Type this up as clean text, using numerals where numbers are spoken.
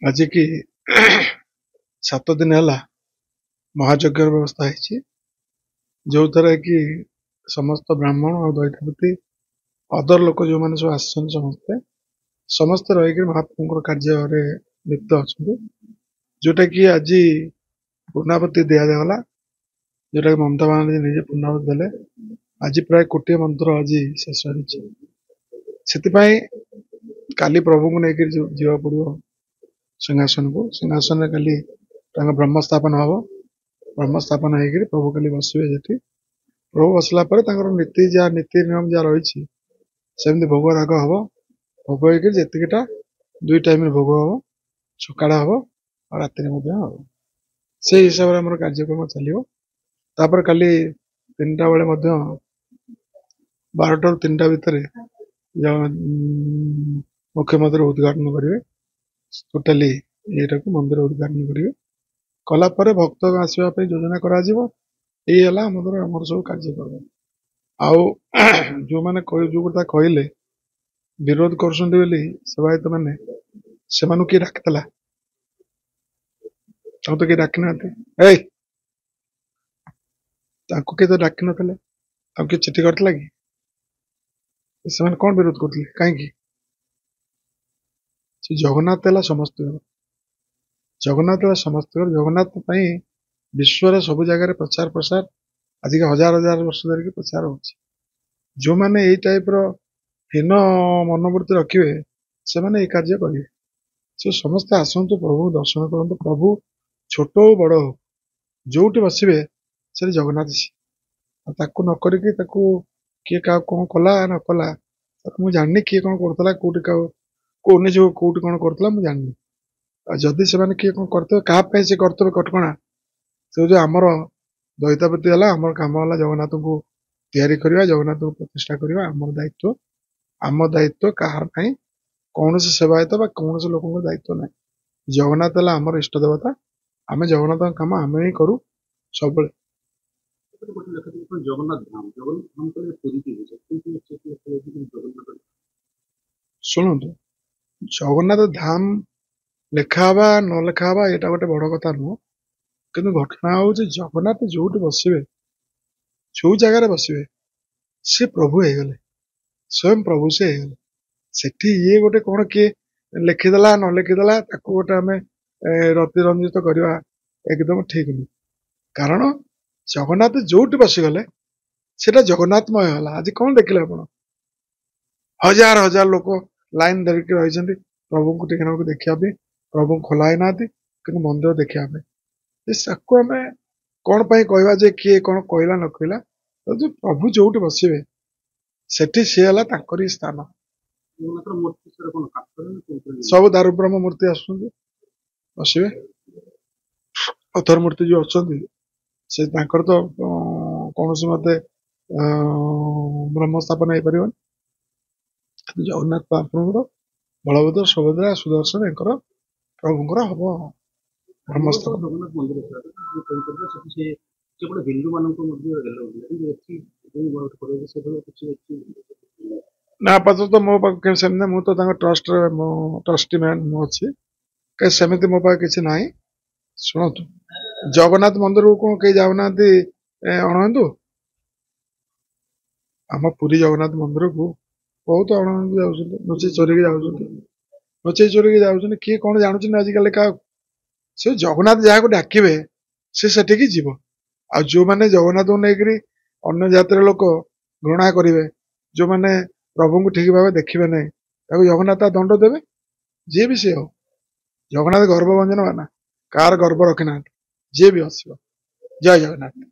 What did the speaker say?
आज की 7 दिन है महायज्ञ व्यवस्था है जो थर कि समस्त ब्राह्मण और दैत्यपति अदर लोक जो मैंने सब आसन समस्ते समस्ते रही महाप्रभु कार्य लिप्त अच्छा जोटा कि आज पूर्णावती दिगला जोटा कि ममता बानार्जी निजे पूर्णावती देले आज प्राय कोटे मंत्र आज शेष से काली प्रभु को लेकर जीवा पड़ो सिंहासन को सिंहासन काली ब्रह्म स्थापन हम ब्रह्म स्थापन हो प्रभु काली बसवे जे प्रभु बसला नीति जहाँ नीति नियम जहाँ रही सेमती भोग राग हम भोग होता 2 टाइम भोग हम सकाल हम और राति हम से हिसाब से कार्यक्रम चलो तापर काली 3टा बेले 12टा 3टा भितर मुख्यमंत्री उद्घाटन करेंगे टोटाली ये मंदिर उद्घाटन करेंगे कलापर भक्त आसवाई योजना करा सब कार्यक्रम आउ जो मैंने जो कथा कहले विरोध कर सेवायत मैंने से किए डाकिला तो किए डाकी ना किए तो डाक न किए चिठी करता कि से कौन विरोध करते कहीं जगन्नाथ है समस्त जगन्नाथ है समस्त जगन्नाथ विश्व सब जगह प्रचार प्रसार आज के हजार हजार वर्ष धरिकी प्रचार हो जो मैंने यही टाइप हीन मनोवृत्ति रखिए से मैंने कार्य करेंगे से समस्त आसतु प्रभु दर्शन करूँ प्रभु छोट हो बड़ हो जो बसवे से जगन्नाथ ताकू न करके किए क्या कौन कला न कला मुझे जाननी किए कौन करता कौटी कौन जो कौटी कौन करता मुझे जाननी जदि से किए कौन करते क्या से करते कटकणा से जो आमर दैत्यपति है आम कम है जगन्नाथ को तैयारी करवा जगन्नाथ को प्रतिष्ठा करवा आम दायित्व कहार ना कौन से सेवायत कौन से लोक दायित्व ना जगन्नाथ है आमर इष्ट देवता आम जगन्नाथ कम आम ही करूँ सब शुणु जगन्नाथ धाम लिखावा न लिखावा यहाँ गोटे बड़ कथा नुह कि घटना हूँ जगन्नाथ जो बसवे जो जगार बसवे सी प्रभु हो गले स्वयं प्रभु से सेठी ये गोटे कौन किए लिखिदेला न लिखिदेला गोटे आम रतिरंजित करवा एकदम ठीक नहीं कारण जगन्नाथ जो बसीगले से जगन्नाथमय है आज कौन देखिले आप हजार हजार लोक लाइन धरिकी रही प्रभु को टिके देखा प्रभु खोला ना कि मंदिर देखा आम कौन कहवा जे किए कौन कहला न कहला जो प्रभु जो बसवे सेठी सी है स्थान सब दारू ब्रह्म मूर्ति आसवे पत्थर मूर्ति जो अच्छा से तो कौन मत ब्रह्म स्थापन हो पार जगन्नाथ महाप्रभुर बलभद्र सुभद्रा सुदर्शन एक प्रभुंर हम ब्रह्म ना आपातत मो मुझे ट्रस्ट ट्रस्टी मैन अच्छी कहीं सेमती मो पास किसी ना शुणु जगन्नाथ मंदिर को कौन कहीं जाऊना अणहिंदू आम पुरी जगन्नाथ मंदिर को बहुत अणहिंदू जाऊँ नुचे चोरिकी जाऊँ नुचे चोरिकी जाऊँ किए कौन जानूँ आजिकल क्या से जगन्नाथ जहाँ को डाके से जीव आ जो मैंने जगन्नाथ को लेकर अन्य जातिर लोक घृणा करेंगे जो मैंने प्रभु को ठीक भाव देखिए ना जगन्नाथ दंड देवे जी भी सी हो जगन्नाथ गर्भभंजन माना कार गर्भ रखी ना जी भी आस जय जगन्नाथ।